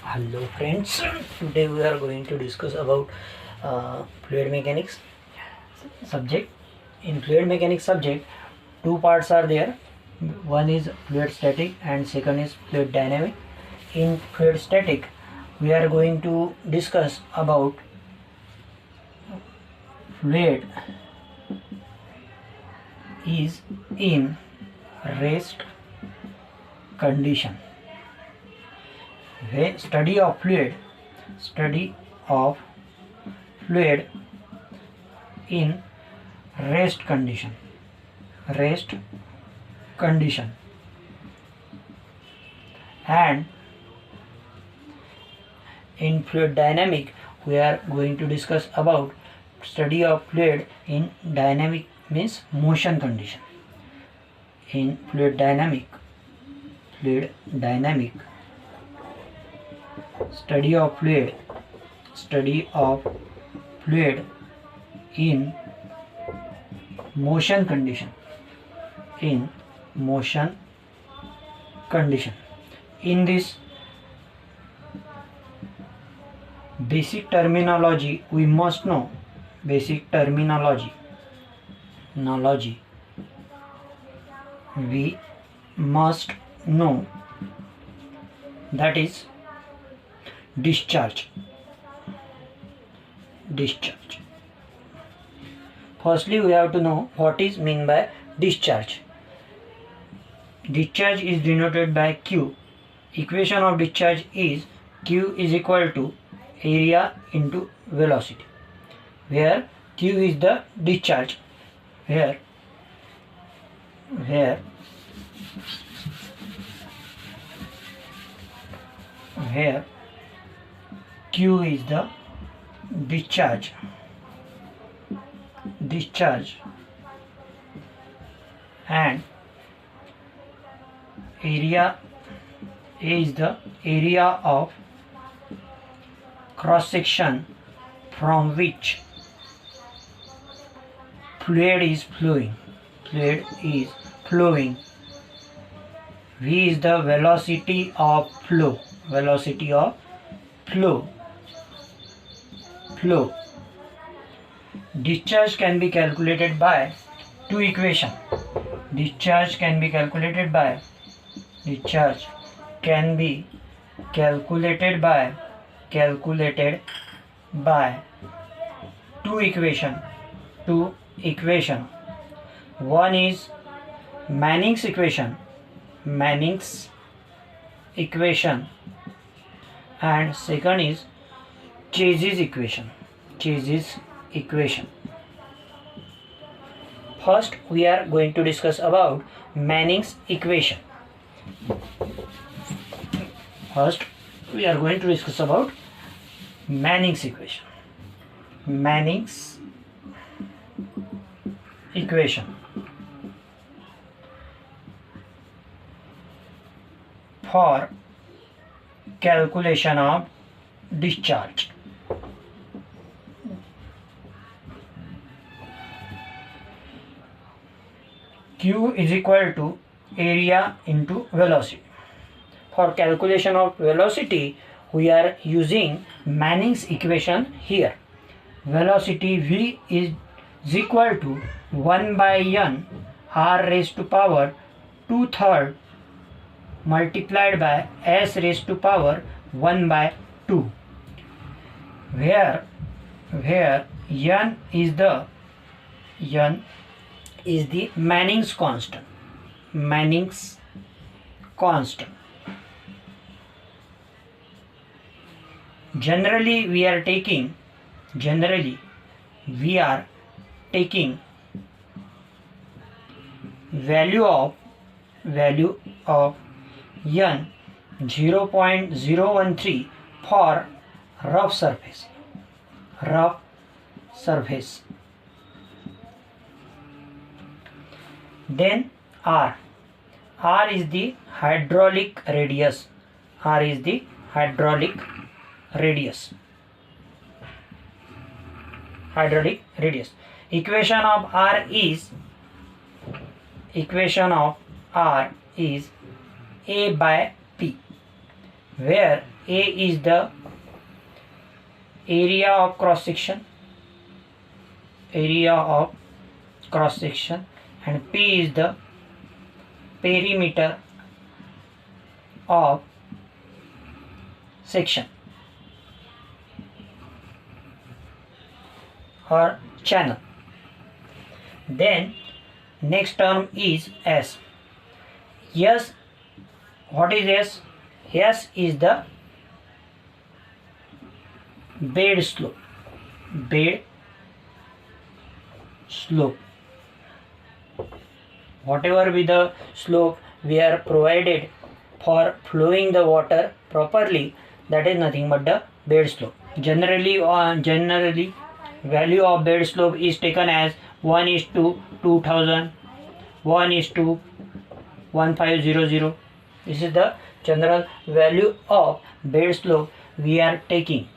Hello friends, today we are going to discuss about fluid mechanics subject. In fluid mechanics subject, two parts are there. One is fluid static and second is fluid dynamic. In fluid static, we are going to discuss about fluid is in rest condition. Study of fluid in rest condition. And in fluid dynamic, we are going to discuss about study of fluid in dynamic, means motion condition. In fluid dynamic, study of fluid in motion condition. In this basic terminology we must know. We must know, that is discharge. Firstly, we have to know what is meant by discharge. Discharge is denoted by Q. Equation of discharge is Q is equal to area into velocity, where Q is the discharge, where Q is the discharge and area A is the area of cross section from which fluid is flowing. V is the velocity of flow. Discharge can be calculated by two equations. Discharge can be calculated by two equation. One is Manning's equation and second is Chase's equation. First, we are going to discuss about Manning's equation. Manning's equation for calculation of discharge. Q is equal to area into velocity. For calculation of velocity, we are using Manning's equation here. Velocity V is equal to 1 by n r raised to power 2/3 multiplied by s raised to power 1 by 2, where n is the Manning's constant. Generally we are taking value of n 0.013 for rough surface. Then R is the hydraulic radius. Equation of R is A by P, where A is the area of cross section, and P is the perimeter of section or channel. Then next term is S. S, what is S? S is the bed slope. Whatever be the slope we are provided for flowing the water properly, that is nothing but the bed slope. Generally value of bed slope is taken as 1:2000, 1:1500. This is the general value of bed slope we are taking.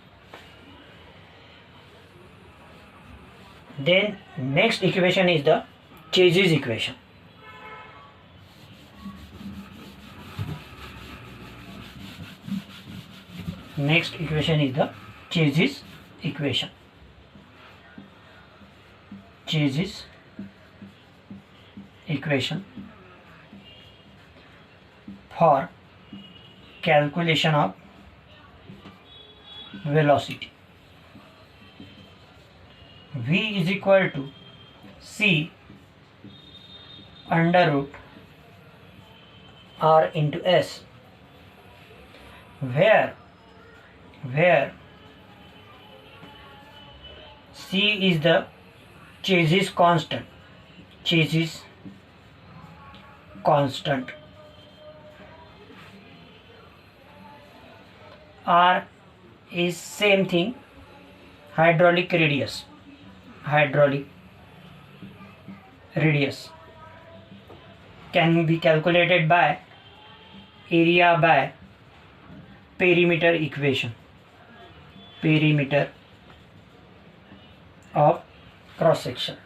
Then next equation is the Chase's equation. Next equation is the Chase's equation. Chase's equation for calculation of velocity. V is equal to C under root R into S, where C is the Chase's constant. R is same thing, hydraulic radius can be calculated by area by perimeter equation, perimeter of cross section,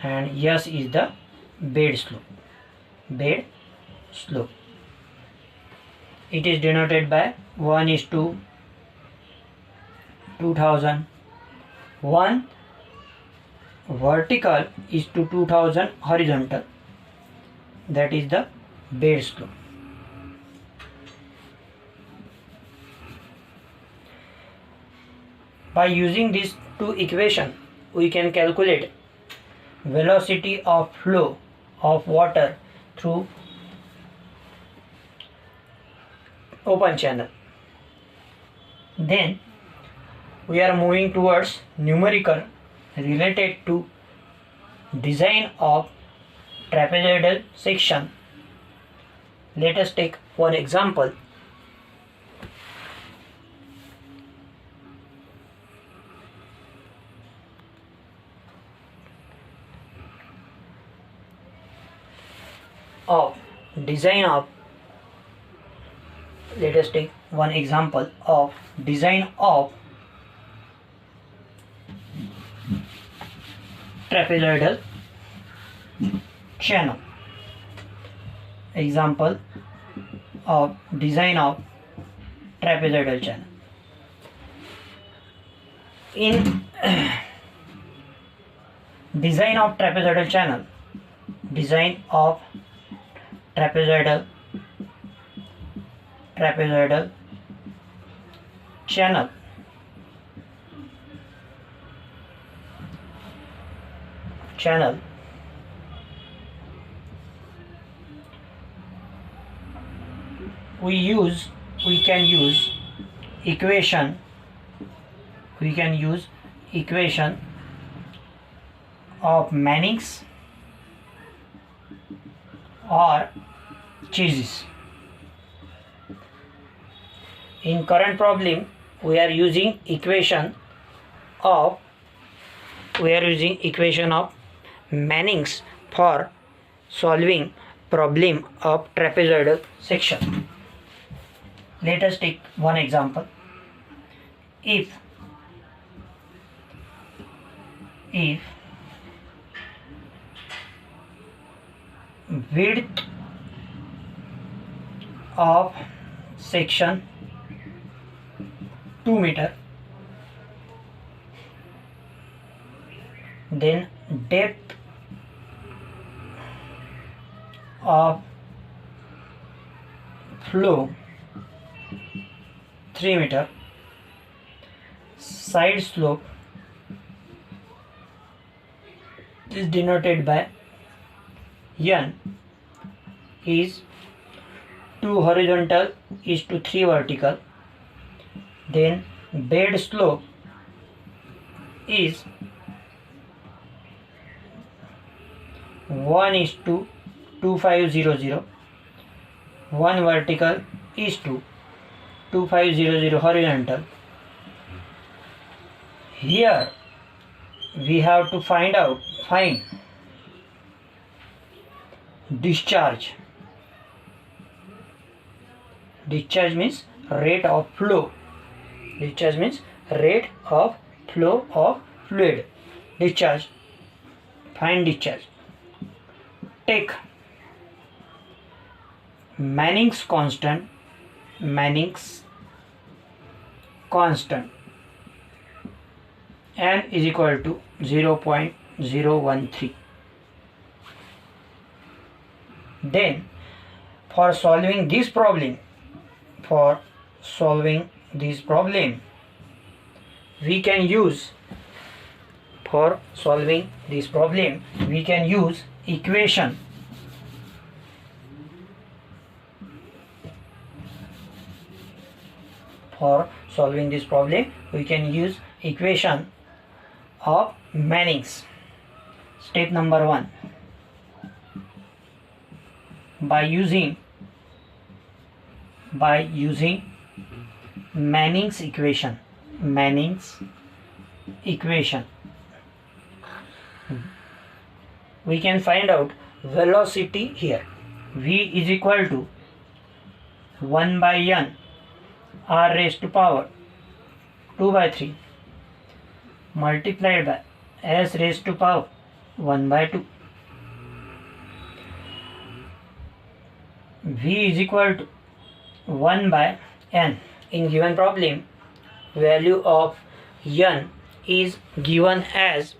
and S is the bed slope. It is denoted by 1:2000. 1 vertical is to 2000 horizontal, that is the bed slope. By using these two equations, we can calculate velocity of flow of water through open channel. Then we are moving towards numerical related to design of trapezoidal section. Let us take one example. Let us take one example of design of trapezoidal channel. Example of design of trapezoidal channel. In design of trapezoidal channel, trapezoidal channel, we can use equation of Manning's or Chase's. In current problem, we are using equation of Manning's for solving problem of trapezoidal section. Let us take one example. If width of section 2 meter. Then depth of flow 3 meter. Side slope is denoted by n is 2 horizontal is to 3 vertical. Then bed slope is 1 is to 2500. 1 vertical is to 2500 horizontal. Here we have to find discharge. Discharge means rate of flow. Discharge means rate of flow of fluid. Discharge. Find discharge. Take Manning's constant. Manning's constant. N is equal to 0.013. Then for solving this problem, we can use equation. For solving this problem, we can use equation of Manning's. Step number 1. By using Manning's equation. We can find out velocity here. V is equal to 1 by n r raised to power 2 by 3 multiplied by s raised to power 1 by 2. V is equal to 1 by n. In given problem, value of n is given as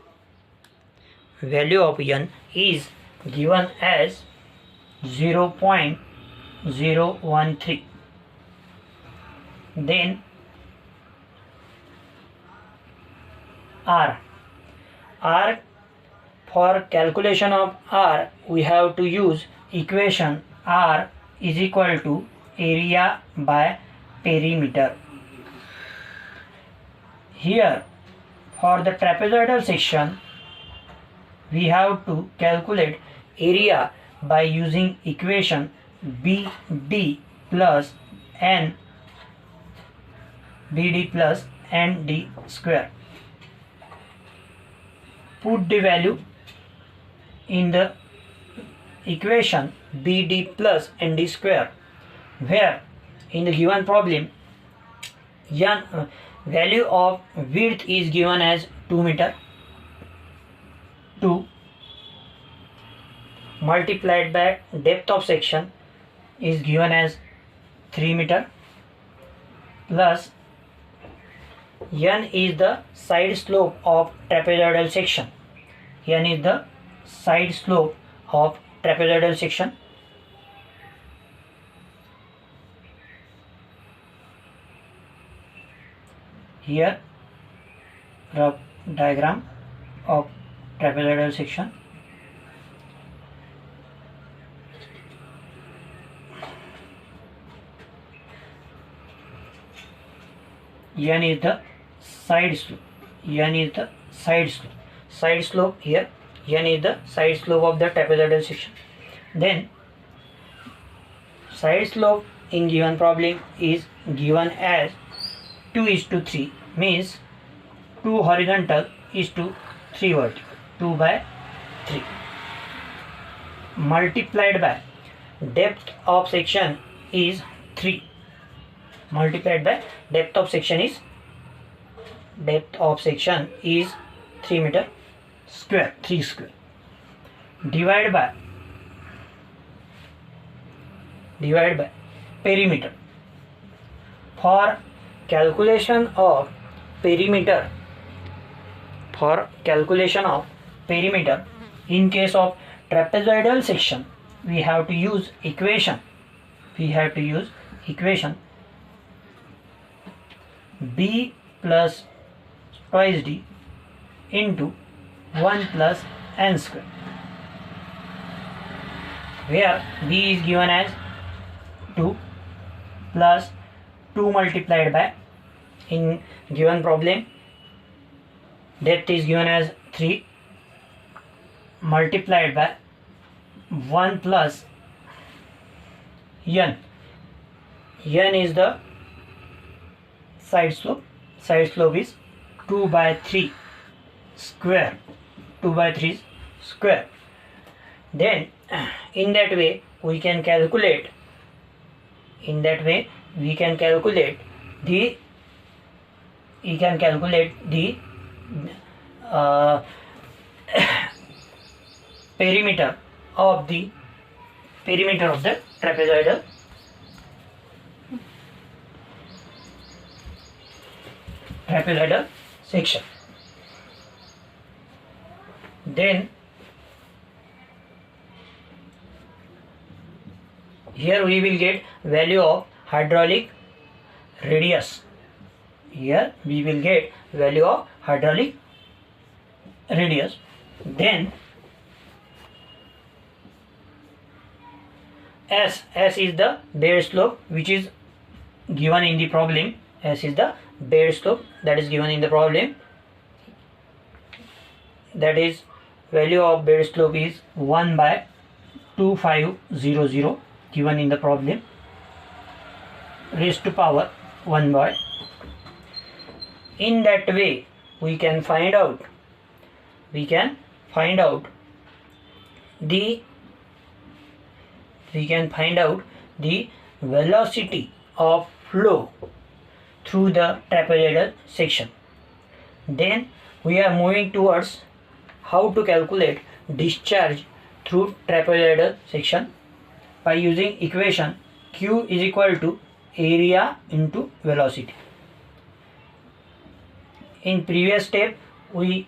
0.013. Then R. For calculation of R, we have to use equation R is equal to area by perimeter. Here, for the trapezoidal section, we have to calculate area by using equation BD plus ND square. Put the value in the equation BD plus ND square, where in the given problem value of width is given as 2 meter, 2 multiplied by depth of section is given as 3 meter, plus n is the side slope of trapezoidal section. N is the side slope of trapezoidal section. Here rough diagram of trapezoidal section. N is the side slope. Side slope here. N is the side slope of the trapezoidal section. Then side slope in given problem is given as 2:3, means 2 horizontal is to 3 vertical, 2 by 3 multiplied by depth of section is 3, multiplied by depth of section is 3 meter square, 3 square, divided by perimeter. For calculation of perimeter, for calculation of perimeter in case of trapezoidal section, we have to use equation b plus twice d into 1 plus n square, where b is given as 2 plus 2 multiplied by, in given problem depth is given as 3 multiplied by 1 plus n. N is the side slope is 2 by 3 square. Then in that way we can calculate the perimeter of the trapezoidal section. Then here we will get value of hydraulic radius. Then S is the bed slope which is given in the problem. S is the bed slope that is given in the problem. That is, value of bed slope is 1 by 2500 given in the problem, raised to power 1 by. In that way we can find out the velocity of flow through the trapezoidal section. Then we are moving towards how to calculate discharge through trapezoidal section by using equation Q is equal to area into velocity. In previous step we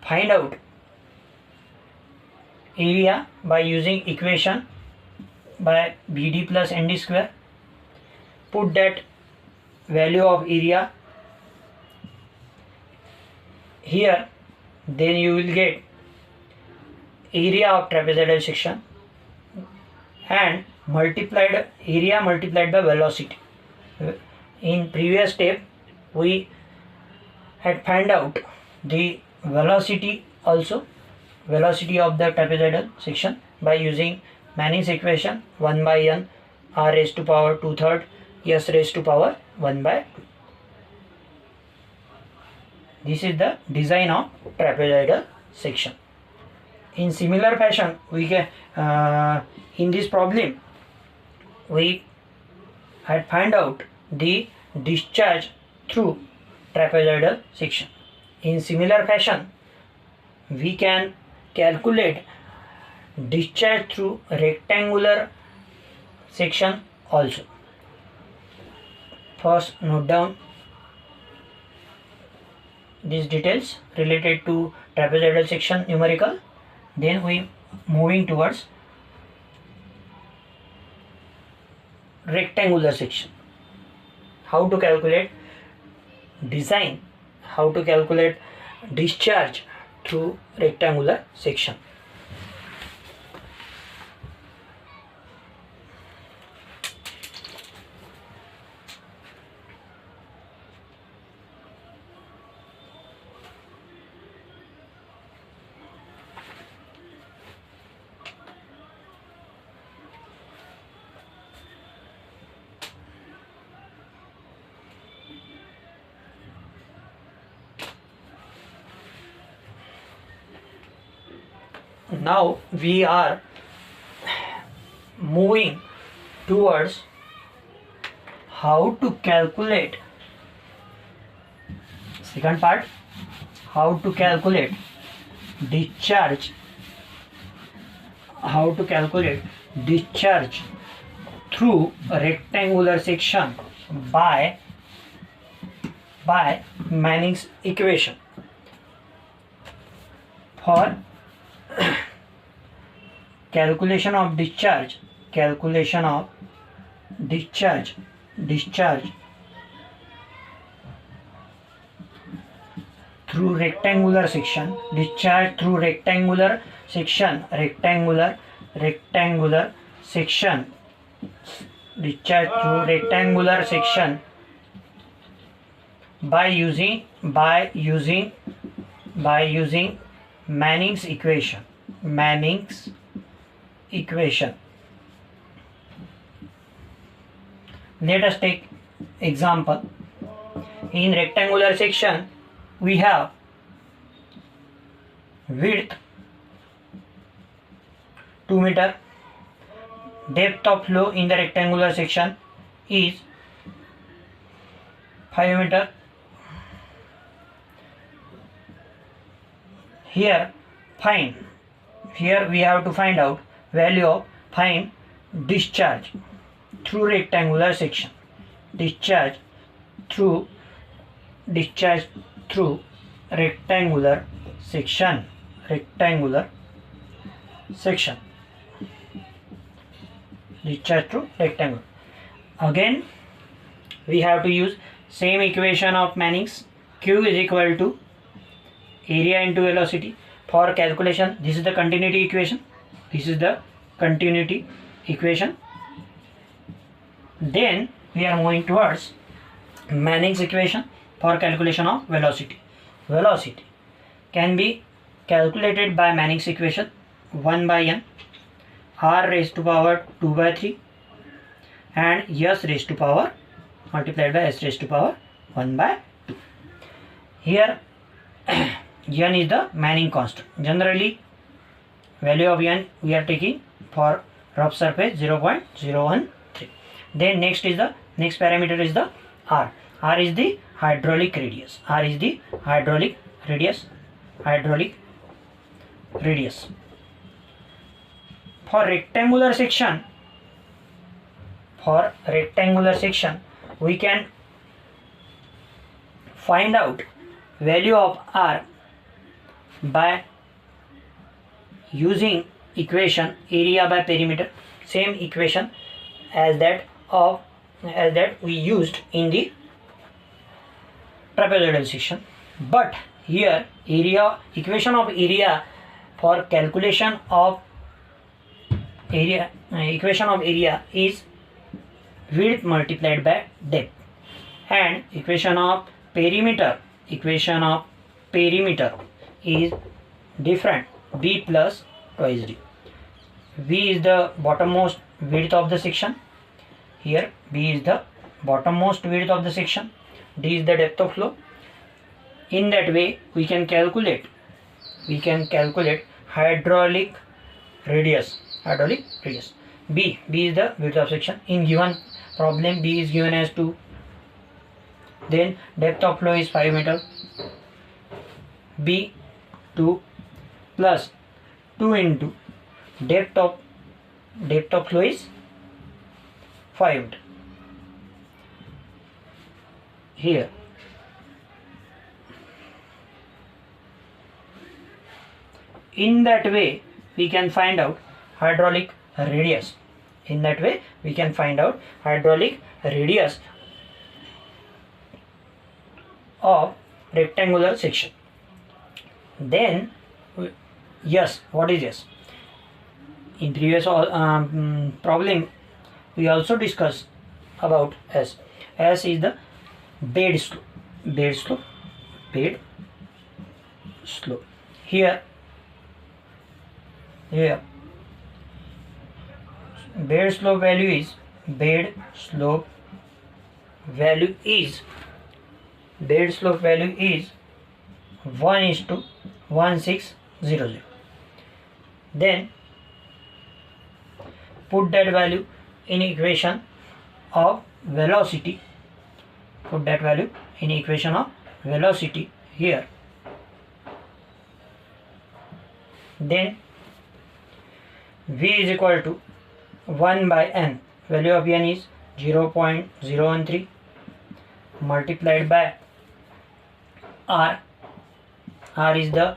find out area by using equation by BD plus ND square. Put that value of area here, then you will get area of trapezoidal section and area multiplied by velocity. In previous step we had found out the velocity of the trapezoidal section by using Manning's equation 1 by n r raised to power 2/3 s raised to power 1 by 2. This is the design of trapezoidal section. In similar fashion, we can in this problem we had find out the discharge through trapezoidal section. In similar fashion, we can calculate discharge through rectangular section also. First, note down these details related to trapezoidal section numerical. Then we moving towards rectangular section. How to calculate discharge through rectangular section. Now we are moving towards how to calculate second part, how to calculate discharge through a rectangular section by Manning's equation. For calculation of discharge through rectangular section, discharge through rectangular section, discharge through rectangular section by using Manning's equation. Let us take example. In rectangular section we have width 2 meter, depth of flow in the rectangular section is 5 meter. Here we have to find out value of discharge through rectangular section. Discharge through rectangular section. Discharge through rectangle. Again we have to use same equation of Manning's. Q is equal to area into velocity. For calculation, this is the continuity equation. Then we are moving towards Manning's equation for calculation of velocity. Velocity can be calculated by Manning's equation 1 by n r raised to power 2 by 3 and s raised to power multiplied by s raised to power 1 by 2. Here n is the Manning constant. Generally value of n we are taking for rough surface 0.013. Then next parameter is the r. R is the hydraulic radius. For rectangular section we can find out value of r by using equation area by perimeter, same equation as that we used in the trapezoidal section. But here equation of area for calculation of area, equation of area is width multiplied by depth, and equation of perimeter is different, b plus twice d. B is the bottommost width of the section. Here B is the bottommost width of the section, D is the depth of flow. In that way we can calculate hydraulic radius. B is the width of section. In given problem B is given as 2. Then depth of flow is 5 meter. B 2 plus 2 into depth of flow is 5 meter. Here in that way we can find out hydraulic radius. Of rectangular section. Then yes, what is yes? In previous problem we also discussed about S. S is the bed slope. Here bed slope value is 1:1600. Then put that value in equation of velocity. Here. Then V is equal to 1 by n. Value of n is 0.013. multiplied by r. R is the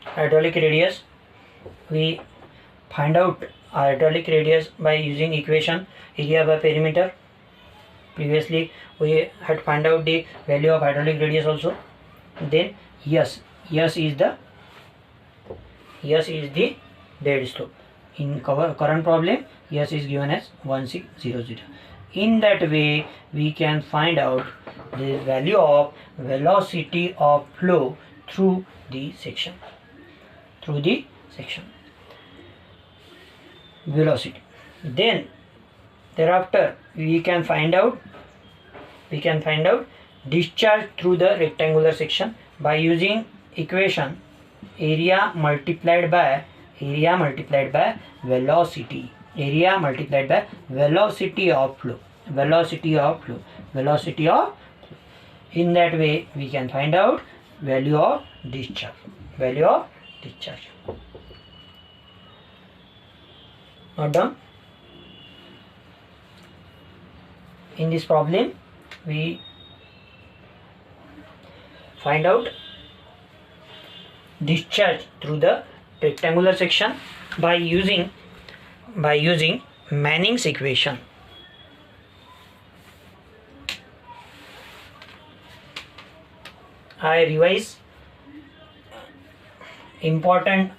hydraulic radius. We find out hydraulic radius by using equation area by perimeter. Previously we had find out the value of hydraulic radius also. Then S is the dead slope. In current problem, S is given as 1600. In that way, we can find out the value of velocity of flow through the section. Velocity. Then thereafter we can find out discharge through the rectangular section by using equation area multiplied by velocity. Area multiplied by velocity of flow. In that way we can find out value of discharge. Not done. In this problem we find out discharge through the rectangular section by using Manning's equation. I revise important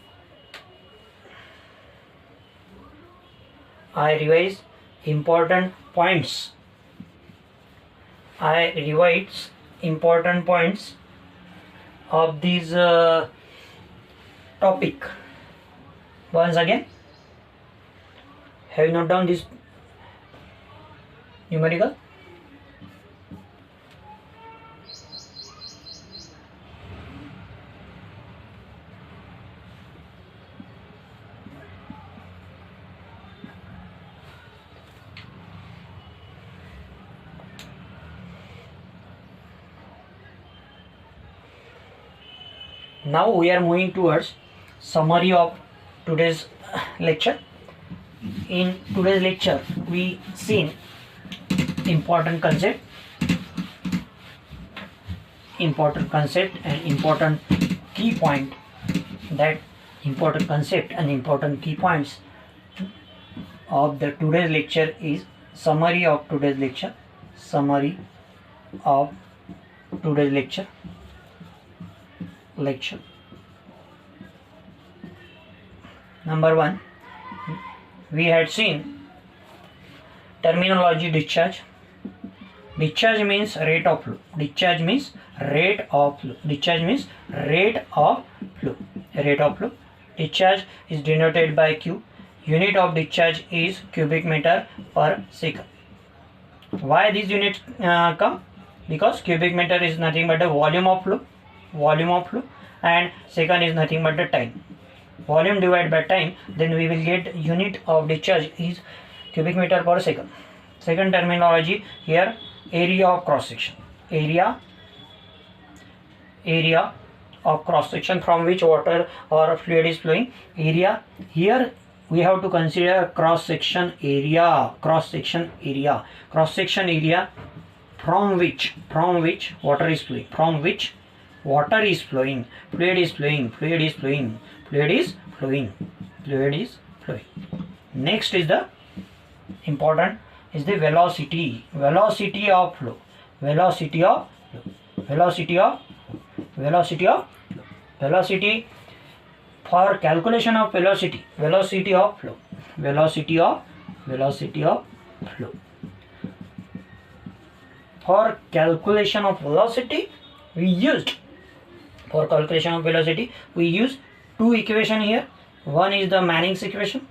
points. Of this topic. Once again, have you noted down this numerical? Now we are moving towards summary of today's lecture. In today's lecture we seen important concept and important key point. That important concept and important key points of the today's lecture is summary of today's lecture. Number 1, we had seen terminology discharge. Discharge means rate of flow. Discharge is denoted by Q. Unit of discharge is cubic meter per second. Why these units come? Because cubic meter is nothing but the volume of flow, and second is nothing but the time. Volume divided by time, then we will get unit of discharge is cubic meter per second. Second terminology here, area of cross section. Area of cross section from which water or fluid is flowing. Area, here we have to consider cross section area from which water is flowing, fluid is flowing. Next is the important is the velocity of flow. Velocity for calculation of velocity of flow. For calculation of velocity, we use two equation here. One is the Manning's equation,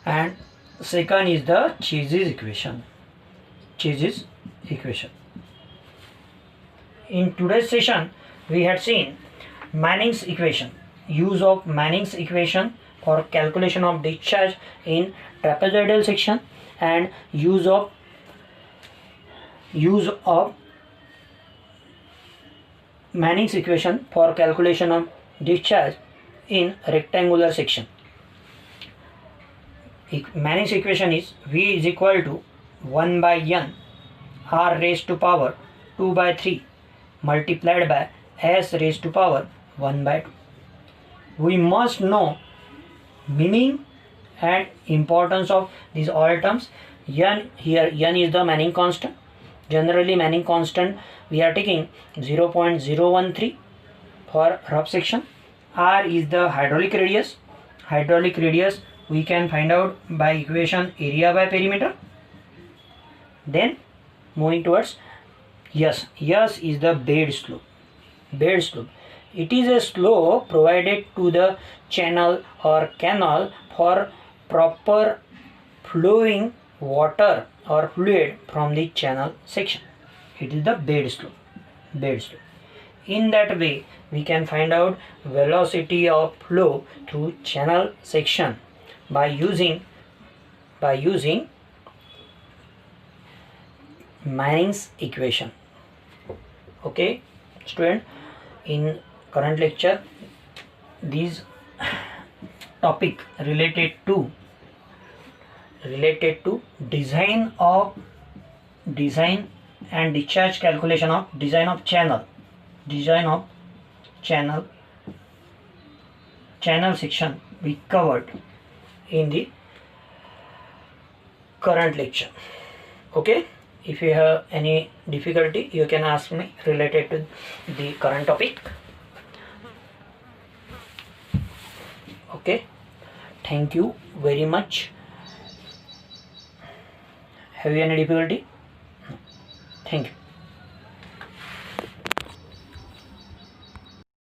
and second is the Chase's equation. In today's session, we had seen Manning's equation, use of Manning's equation for calculation of discharge in trapezoidal section, and use of Manning's equation for calculation of discharge in rectangular section. Manning's equation is V is equal to 1 by n r raised to power 2 by 3 multiplied by s raised to power 1 by 2. We must know meaning and importance of these all terms. N here, n is the Manning constant. Generally Manning constant we are taking 0.013 for rough section. R is the hydraulic radius. Hydraulic radius we can find out by equation area by perimeter. Then moving towards S. S is the bed slope. Bed slope. It is a slope provided to the channel or canal for proper flowing water or fluid from the channel section. It is the bed slope. Bed slope. In that way, we can find out velocity of flow through channel section by using Manning's equation. Okay, student, in current lecture, these topic related to design and discharge calculation of design of channel section we covered in the current lecture. Okay, if you have any difficulty you can ask me related to the current topic. Okay, thank you very much. Have you any difficulty? Thank you.